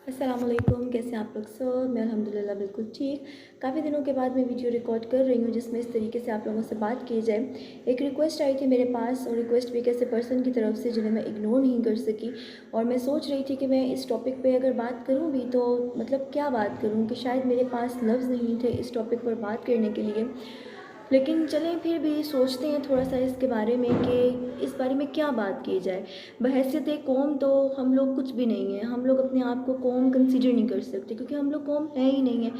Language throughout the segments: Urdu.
السلام علیکم، کیسے ہیں آپ لوگ سب؟ میں الحمدللہ بالکل ٹھیک۔ کافی دنوں کے بعد میں ویڈیو ریکارڈ کر رہی ہوں جس میں اس طریقے سے آپ لوگوں سے بات کی جائے۔ ایک ریکویسٹ آئی تھی میرے پاس، اور ریکویسٹ بھی ایک ایسے پرسن کی طرف سے جنہیں میں اگنور نہیں کر سکی، اور میں سوچ رہی تھی کہ میں اس ٹاپک پہ اگر بات کروں بھی تو مطلب کیا بات کروں، کہ شاید میرے پاس لفظ نہیں تھے اس ٹاپک پر بات کرنے کے لیے۔ لیکن چلیں پھر بھی سوچتے ہیں تھوڑا سا اس کے بارے میں کہ اس بارے میں کیا بات کی جائے۔ بحیثیت قوم تو ہم لوگ کچھ بھی نہیں ہیں، ہم لوگ اپنے آپ کو قوم کنسیڈر نہیں کر سکتے، کیونکہ ہم لوگ قوم ہے ہی نہیں ہیں۔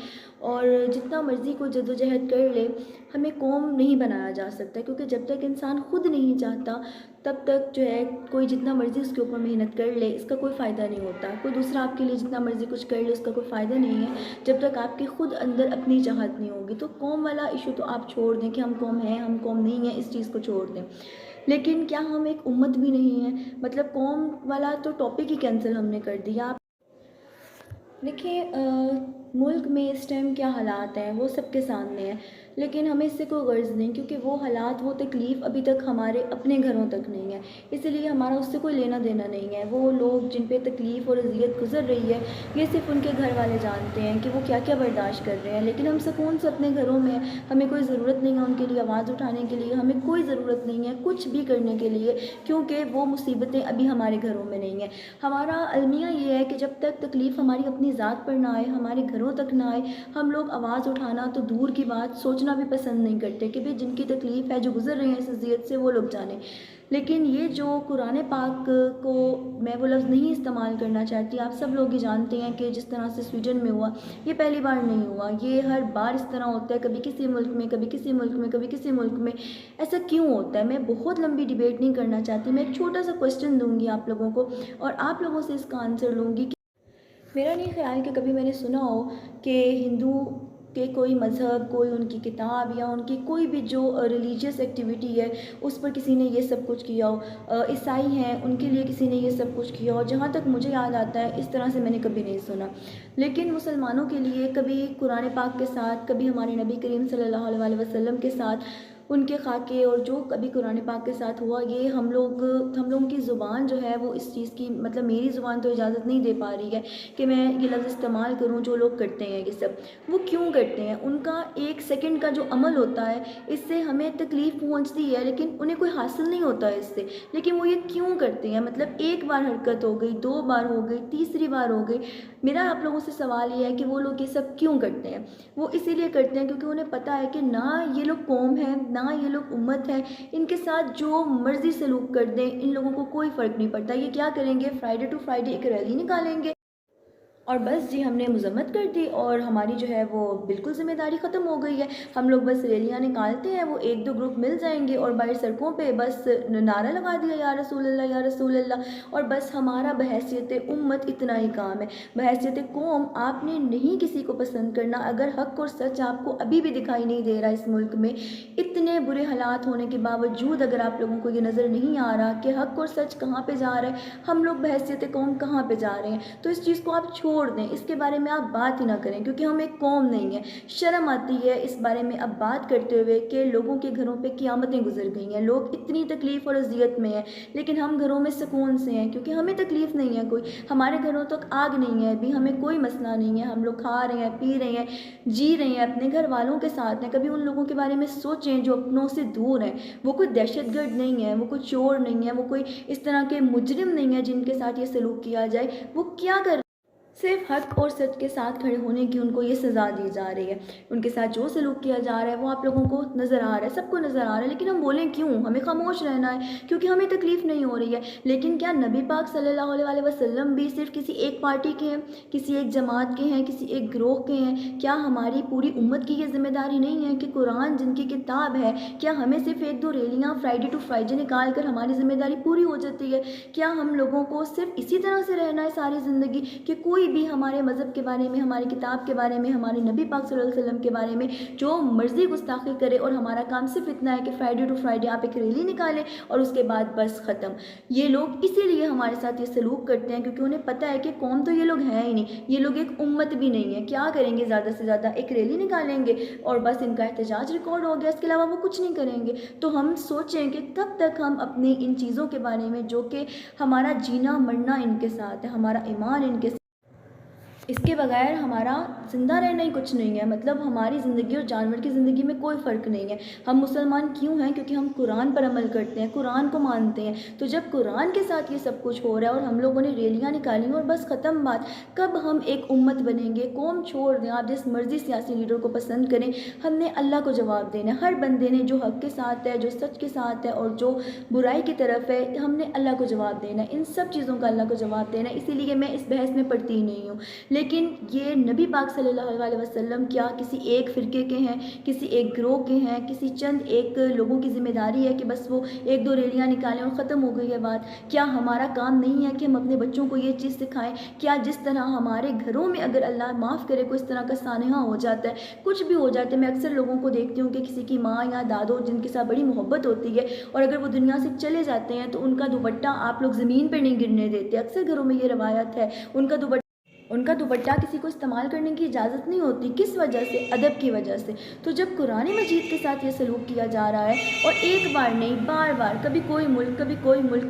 اور جتنا مرضی کو جد و جہد کر لے، ہمیں قوم نہیں بنایا جا سکتا، کیونکہ جب تک انسان خود نہیں چاہتا تب تک جو ہے کوئی جتنا مرضی اس کے اوپر محنت کر لے اس کا کوئی فائدہ نہیں ہوتا۔ کوئی دوسرا آپ کے لیے جتنا مرضی کچھ کر لے اس کا کوئی فائدہ نہیں ہے جب تک آپ کے خود اندر اپنی چاہت نہیں ہوگی۔ تو قوم والا ایشو تو آپ چھوڑ دیں کہ ہم قوم ہیں ہم قوم نہیں ہیں، اس چیز کو چھوڑ دیں۔ لیکن کیا ہم ایک امت بھی نہیں ہیں؟ مطلب قوم والا تو ٹاپک ہی کینسل ہم نے کر دیا۔ دیکھیں، ملک میں اس ٹائم کیا حالات ہیں وہ سب کے سامنے ہیں، لیکن ہمیں اس سے کوئی غرض نہیں، کیونکہ وہ حالات وہ تکلیف ابھی تک ہمارے اپنے گھروں تک نہیں ہے، اسی لیے ہمارا اس سے کوئی لینا دینا نہیں ہے۔ وہ لوگ جن پہ تکلیف اور اذیت گزر رہی ہے، یہ صرف ان کے گھر والے جانتے ہیں کہ وہ کیا کیا برداشت کر رہے ہیں، لیکن ہم سکون سے اپنے گھروں میں، ہمیں کوئی ضرورت نہیں ہے ان کے لیے آواز اٹھانے کے لیے، ہمیں کوئی ضرورت نہیں ہے کچھ بھی کرنے کے لیے، کیونکہ وہ مصیبتیں ابھی ہمارے گھروں میں نہیں ہیں۔ ہمارا المیہ یہ ہے کہ جب تک تکلیف ہماری اپنی ذات پر نہ آئے، ہمارے گھروں تک نہ آئے، ہم لوگ آواز اٹھانا تو دور کی بات سوچنا بھی پسند نہیں کرتے کہ جن کی تکلیف ہے، جو گزر رہے ہیں اس اذیت سے، وہ لوگ جانیں۔ لیکن یہ جو قرآن پاک کو میں وہ لفظ نہیں استعمال کرنا چاہتی، آپ سب لوگ ہی جانتے ہیں کہ جس طرح سے سویڈن میں ہوا، یہ پہلی بار نہیں ہوا، یہ ہر بار اس طرح ہوتا ہے، کبھی کسی ملک میں، کبھی کسی ملک میں، کبھی کسی ملک میں۔ ایسا کیوں ہوتا ہے؟ میں بہت لمبی ڈیبیٹ نہیں کرنا چاہتی، میں ایک چھوٹا سا کوسچن دوں گی آپ لوگوں کو، اور آپ لوگوں سے اس کا آنسر لوں گی۔ میرا نہیں خیال کہ کبھی میں نے سنا ہو کہ ہندو کے کوئی مذہب، کوئی ان کی کتاب یا ان کی کوئی بھی جو ریلیجیس ایکٹیویٹی ہے اس پر کسی نے یہ سب کچھ کیا ہو۔ عیسائی ہیں، ان کے لیے کسی نے یہ سب کچھ کیا ہو، جہاں تک مجھے یاد آتا ہے اس طرح سے میں نے کبھی نہیں سنا۔ لیکن مسلمانوں کے لیے کبھی قرآن پاک کے ساتھ، کبھی ہمارے نبی کریم صلی اللہ علیہ وسلم کے ساتھ، ان کے خاکے اور جو کبھی قرآن پاک کے ساتھ ہوا، یہ ہم لوگوں کی زبان جو ہے وہ اس چیز کی، مطلب میری زبان تو اجازت نہیں دے پا رہی ہے کہ میں یہ لفظ استعمال کروں۔ جو لوگ کرتے ہیں یہ سب، وہ کیوں کرتے ہیں؟ ان کا ایک سیکنڈ کا جو عمل ہوتا ہے اس سے ہمیں تکلیف پہنچتی ہے، لیکن انہیں کوئی حاصل نہیں ہوتا ہے اس سے، لیکن وہ یہ کیوں کرتے ہیں؟ مطلب ایک بار حرکت ہو گئی، دو بار ہو گئی، تیسری بار ہو گئی، میرا آپ لوگوں سے سوال یہ ہے کہ وہ لوگ یہ سب کیوں کرتے ہیں؟ وہ اسی لیے کرتے ہیں کیونکہ انہیں پتہ ہے کہ نہ یہ لوگ قوم ہے، نہ یہ لوگ امت ہے، ان کے ساتھ جو مرضی سلوک کر دیں ان لوگوں کو کوئی فرق نہیں پڑتا۔ یہ کیا کریں گے؟ فرائیڈے ٹو فرائیڈے ایک ریلی نکالیں گے، اور بس جی ہم نے مذمت کر دی اور ہماری جو ہے وہ بالکل ذمہ داری ختم ہو گئی ہے۔ ہم لوگ بس ریلیاں نکالتے ہیں، وہ ایک دو گروپ مل جائیں گے اور باہر سڑکوں پہ بس نعرہ لگا دیا، یا رسول اللہ یا رسول اللہ، اور بس ہمارا بحیثیت امت اتنا ہی کام ہے۔ بحیثیت قوم آپ نے نہیں کسی کو پسند کرنا، اگر حق اور سچ آپ کو ابھی بھی دکھائی نہیں دے رہا اس ملک میں، اتنے برے حالات ہونے کے باوجود اگر آپ لوگوں کو یہ نظر نہیں آ رہا کہ حق اور سچ کہاں پہ جا رہا ہے، ہم لوگ بحیثیت قوم کہاں پہ جا رہے ہیں، تو اس چیز کو آپ چھوڑ دیں، اس کے بارے میں آپ بات ہی نہ کریں، کیونکہ ہم ایک قوم نہیں ہیں۔ شرم آتی ہے اس بارے میں اب بات کرتے ہوئے کہ لوگوں کے گھروں پہ قیامتیں گزر گئی ہیں، لوگ اتنی تکلیف اور اذیت میں ہیں، لیکن ہم گھروں میں سکون سے ہیں کیونکہ ہمیں تکلیف نہیں ہے کوئی، ہمارے گھروں تک آگ نہیں ہے ابھی، ہمیں کوئی مسئلہ نہیں ہے، ہم لوگ کھا رہے ہیں، پی رہے ہیں، جی رہے ہیں، اپنے گھر والوں کے ساتھ ہیں۔ کبھی ان لوگوں کے بارے میں سوچیں جو اپنوں سے دور ہیں، وہ کوئی دہشت گرد نہیں ہے، وہ کوئی چور نہیں ہے، وہ کوئی اس طرح کے مجرم نہیں ہے جن کے ساتھ یہ سلوک کیا جائے۔ وہ کیا کر صرف حق اور سچ کے ساتھ کھڑے ہونے کی ان کو یہ سزا دی جا رہی ہے، ان کے ساتھ جو سلوک کیا جا رہا ہے وہ آپ لوگوں کو نظر آ رہا ہے، سب کو نظر آ رہا ہے، لیکن ہم بولیں کیوں؟ ہمیں خاموش رہنا ہے کیونکہ ہمیں تکلیف نہیں ہو رہی ہے۔ لیکن کیا نبی پاک صلی اللہ علیہ وسلم بھی صرف کسی ایک پارٹی کے ہیں، کسی ایک جماعت کے ہیں، کسی ایک گروہ کے ہیں؟ کیا ہماری پوری امت کی یہ ذمہ داری نہیں ہے کہ قرآن جن کی کتاب ہے، کیا ہمیں صرف ایک دو ریلیاں فرائیڈے ٹو فرائیڈے نکال کر ہماری ذمہ داری پوری ہو جاتی ہے؟ کیا ہم لوگوں کو صرف اسی طرح سے رہنا ہے ساری زندگی کہ کوئی بھی ہمارے مذہب کے بارے میں، ہماری کتاب کے بارے میں، ہمارے نبی پاک صلی اللہ علیہ وسلم کے بارے میں جو مرضی گستاخی کرے، اور ہمارا کام صرف اتنا ہے کہ فرائیڈے ٹو فرائیڈے آپ ایک ریلی نکالیں اور اس کے بعد بس ختم؟ یہ لوگ اسی لیے ہمارے ساتھ یہ سلوک کرتے ہیں کیونکہ انہیں پتہ ہے کہ قوم تو یہ لوگ ہیں ہی نہیں، یہ لوگ ایک امت بھی نہیں ہے۔ کیا کریں گے؟ زیادہ سے زیادہ ایک ریلی نکالیں گے اور بس ان کا احتجاج ریکارڈ ہو گیا، اس کے علاوہ وہ کچھ نہیں کریں گے۔ تو ہم سوچیں کہ کب تک ہم اپنی ان چیزوں کے بارے میں جو کہ ہمارا جینا مرنا ان کے ساتھ ہے، ہمارا ایمان ان کے ساتھ اس کے بغیر ہمارا زندہ رہنا ہی کچھ نہیں ہے، مطلب ہماری زندگی اور جانور کی زندگی میں کوئی فرق نہیں ہے۔ ہم مسلمان کیوں ہیں؟ کیونکہ ہم قرآن پر عمل کرتے ہیں، قرآن کو مانتے ہیں۔ تو جب قرآن کے ساتھ یہ سب کچھ ہو رہا ہے اور ہم لوگوں نے ریلیاں نکالی ہیں اور بس ختم بات، کب ہم ایک امت بنیں گے؟ قوم چھوڑ دیں، آپ جس مرضی سیاسی لیڈر کو پسند کریں، ہم نے اللہ کو جواب دینا ہے۔ ہر بندے نے جو حق کے ساتھ ہے، جو سچ کے ساتھ ہے اور جو برائی کی طرف ہے، ہم نے اللہ کو جواب دینا ہے، ان سب چیزوں کا اللہ کو جواب دینا ہے۔ اسی لیے میں اس بحث میں پڑتی ہی نہیں ہوں۔ لیکن یہ نبی پاک صلی اللہ علیہ وسلم کیا کسی ایک فرقے کے ہیں، کسی ایک گروہ کے ہیں، کسی چند ایک لوگوں کی ذمہ داری ہے کہ بس وہ ایک دو ریلیاں نکالیں اور ختم ہو گئی ہے بات؟ کیا ہمارا کام نہیں ہے کہ ہم اپنے بچوں کو یہ چیز سکھائیں؟ کیا جس طرح ہمارے گھروں میں اگر اللہ معاف کرے کوئی اس طرح کا سانحہ ہو جاتا ہے، کچھ بھی ہو جاتا ہے، میں اکثر لوگوں کو دیکھتی ہوں کہ کسی کی ماں یا دادو جن کے ساتھ بڑی محبت ہوتی ہے اور اگر وہ دنیا سے چلے جاتے ہیں تو ان کا دوپٹہ آپ لوگ زمین پہ نہیں گرنے دیتے۔ اکثر گھروں میں یہ روایت ہے، ان کا دوپٹہ کسی کو استعمال کرنے کی اجازت نہیں ہوتی۔ کس وجہ سے؟ ادب کی وجہ سے۔ تو جب قرآن مجید کے ساتھ یہ سلوک کیا جا رہا ہے اور ایک بار نہیں بار بار، کبھی کوئی ملک،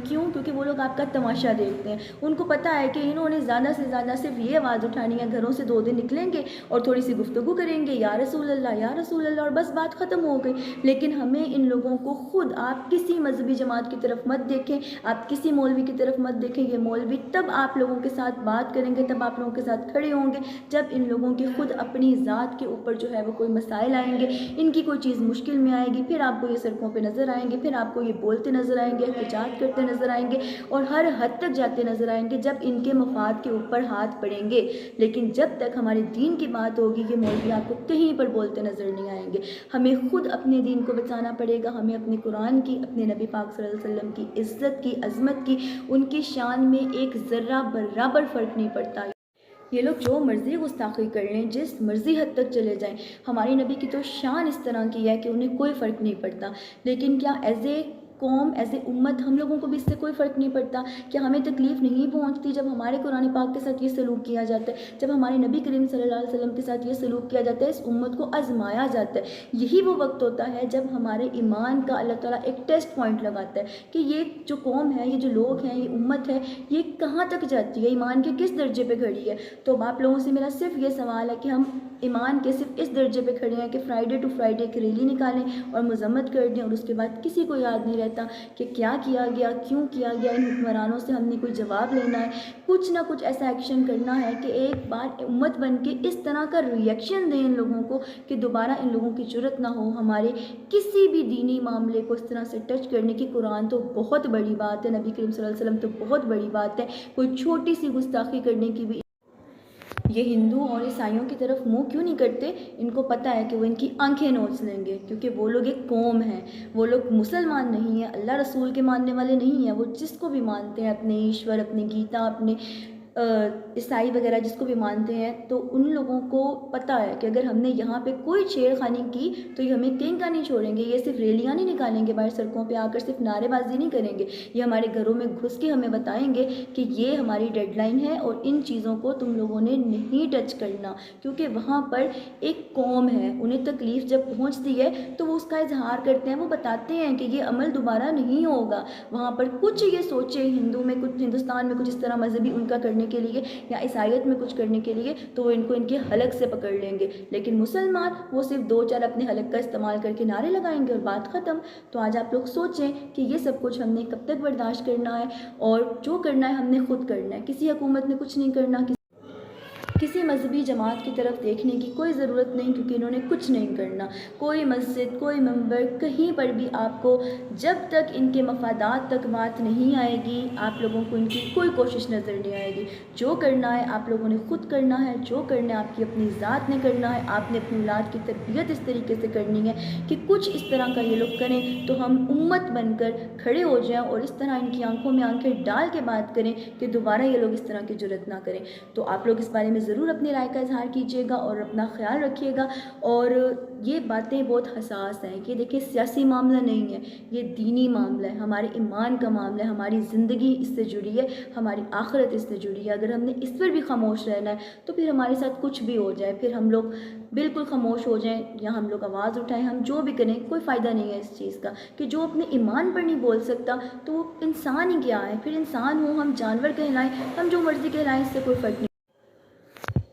کیوں؟ کیونکہ وہ لوگ آپ کا تماشا دیکھتے ہیں۔ ان کو پتہ ہے کہ انہوں نے زیادہ سے زیادہ صرف یہ آواز اٹھانی ہے، گھروں سے 2 دن نکلیں گے اور تھوڑی سی گفتگو کریں گے، یا رسول اللہ یا رسول اللہ، اور بس بات ختم ہو گئی۔ لیکن ہمیں ان لوگوں کو خود، آپ کسی مذہبی جماعت کی طرف مت دیکھیں، آپ کسی مولوی کی طرف مت دیکھیں۔ یہ مولوی تب آپ لوگوں کے ساتھ بات کریں گے، تب آپ لوگوں کے ساتھ کھڑے ہوں گے جب ان لوگوں کی خود اپنی ذات کے اوپر جو ہے وہ کوئی مسائل آئیں گے، ان کی کوئی چیز مشکل میں آئے گی، پھر آپ کو یہ سڑکوں پہ نظر آئیں گے، پھر آپ کو یہ بولتے نظر آئیں گے، احتجاج کرتے نظر آئیں گے اور ہر حد تک جاتے نظر آئیں گے جب ان کے مفاد کے اوپر ہاتھ پڑیں گے۔ لیکن جب تک ہمارے دین کی بات ہوگی، یہ مولوی آپ کو کہیں پر بولتے نظر نہیں آئیں گے۔ ہمیں خود اپنے دین کو بچانا پڑے گا، ہمیں اپنے قرآن کی، اپنے نبی پاک صلی اللہ علیہ وسلم کی عزت کی، عظمت کی، ان کی شان میں ایک ذرہ برابر فرق نہیں پڑتا۔ یہ لوگ جو مرضی گستاخی کر لیں، جس مرضی حد تک چلے جائیں، ہماری نبی کی تو شان اس طرح کی ہے کہ انہیں کوئی فرق نہیں پڑتا۔ لیکن کیا ایز اے قوم، ایز اے امت، ہم لوگوں کو بھی اس سے کوئی فرق نہیں پڑتا؟ کیا ہمیں تکلیف نہیں پہنچتی جب ہمارے قرآن پاک کے ساتھ یہ سلوک کیا جاتا ہے، جب ہمارے نبی کریم صلی اللہ علیہ وسلم کے ساتھ یہ سلوک کیا جاتا ہے، اس امت کو آزمایا جاتا ہے؟ یہی وہ وقت ہوتا ہے جب ہمارے ایمان کا اللہ تعالیٰ ایک ٹیسٹ پوائنٹ لگاتا ہے کہ یہ جو قوم ہے، یہ جو لوگ ہیں، یہ امت ہے، یہ کہاں تک جاتی ہے، ایمان کے کس درجے پہ کھڑی ہے۔ تو آپ لوگوں سے میرا صرف یہ سوال ہے کہ ہم ایمان کے صرف اس درجے پہ کھڑے ہیں کہ فرائیڈے ٹو فرائیڈے ایک ریلی نکالیں اور مذمت کر دیں اور اس کے بعد کسی کو یاد نہیں رہتا کہ کیا کیا گیا، کیوں کیا گیا، ان حکمرانوں سے ہم نے کوئی جواب لینا ہے، کچھ نہ کچھ ایسا ایکشن کرنا ہے کہ ایک بار امت بن کے اس طرح کا ریئیکشن دیں ان لوگوں کو کہ دوبارہ ان لوگوں کی جرت نہ ہو ہمارے کسی بھی دینی معاملے کو اس طرح سے ٹچ کرنے کی۔ قرآن تو بہت بڑی بات ہے، نبی کریم صلی اللہ علیہ وسلم تو بہت بڑی بات ہے، کوئی چھوٹی سی گستاخی کرنے کی بھی یہ ہندو اور عیسائیوں کی طرف منہ کیوں نہیں کرتے؟ ان کو پتہ ہے کہ وہ ان کی آنکھیں نوچ لیں گے، کیونکہ وہ لوگ ایک قوم ہیں، وہ لوگ مسلمان نہیں ہیں، اللہ رسول کے ماننے والے نہیں ہیں۔ وہ جس کو بھی مانتے ہیں، اپنے ایشور، اپنے گیتا، اپنے عیسائی وغیرہ جس کو بھی مانتے ہیں، تو ان لوگوں کو پتہ ہے کہ اگر ہم نے یہاں پہ کوئی چھیڑ خانی کی تو یہ ہمیں کہیں کا نہیں چھوڑیں گے۔ یہ صرف ریلیاں نہیں نکالیں گے باہر سڑکوں پہ آ کر، صرف نعرے بازی نہیں کریں گے، یہ ہمارے گھروں میں گھس کے ہمیں بتائیں گے کہ یہ ہماری ڈیڈ لائن ہے اور ان چیزوں کو تم لوگوں نے نہیں ٹچ کرنا، کیونکہ وہاں پر ایک قوم ہے، انہیں تکلیف جب پہنچتی ہے تو وہ اس کا اظہار کرتے ہیں، وہ بتاتے ہیں کہ یہ عمل دوبارہ نہیں ہوگا۔ وہاں پر کچھ یہ سوچے ہندو میں کچھ، ہندوستان میں کچھ اس طرح مذہبی ان کا کرنے کے لیے یا عیسائیت میں کچھ کرنے کے لیے، تو وہ ان کو ان کے حلق سے پکڑ لیں گے۔ لیکن مسلمان وہ صرف 2-4 اپنے حلق کا استعمال کر کے نعرے لگائیں گے اور بات ختم۔ تو آج آپ لوگ سوچیں کہ یہ سب کچھ ہم نے کب تک برداشت کرنا ہے، اور جو کرنا ہے ہم نے خود کرنا ہے، کسی حکومت نے کچھ نہیں کرنا، کسی مذہبی جماعت کی طرف دیکھنے کی کوئی ضرورت نہیں، کیونکہ انہوں نے کچھ نہیں کرنا۔ کوئی مسجد، کوئی منبر، کہیں پر بھی آپ کو جب تک ان کے مفادات تک بات نہیں آئے گی، آپ لوگوں کو ان کی کوئی کوشش نظر نہیں آئے گی۔ جو کرنا ہے آپ لوگوں نے خود کرنا ہے، جو کرنا ہے آپ کی اپنی ذات نے کرنا ہے، آپ نے اپنی اولاد کی تربیت اس طریقے سے کرنی ہے کہ کچھ اس طرح کا یہ لوگ کریں تو ہم امت بن کر کھڑے ہو جائیں اور اس طرح ان کی آنکھوں میں آنکھیں ڈال کے بات کریں کہ دوبارہ یہ لوگ اس طرح کی جرات نہ کریں۔ تو آپ لوگ اس بارے میں ضرور اپنی رائے کا اظہار کیجیے گا اور اپنا خیال رکھیے گا۔ اور یہ باتیں بہت حساس ہیں کہ دیکھیں سیاسی معاملہ نہیں ہے، یہ دینی معاملہ ہے، ہمارے ایمان کا معاملہ ہے، ہماری زندگی اس سے جڑی ہے، ہماری آخرت اس سے جڑی ہے۔ اگر ہم نے اس پر بھی خاموش رہنا ہے تو پھر ہمارے ساتھ کچھ بھی ہو جائے، پھر ہم لوگ بالکل خاموش ہو جائیں یا ہم لوگ آواز اٹھائیں، ہم جو بھی کریں کوئی فائدہ نہیں ہے اس چیز کا، کہ جو اپنے ایمان پر نہیں بول سکتا تو وہ انسان ہی کیا ہے؟ پھر انسان ہو، ہم جانور کہلائیں، ہم جو مرضی کہلائیں، اس سے کوئی فرق نہیں۔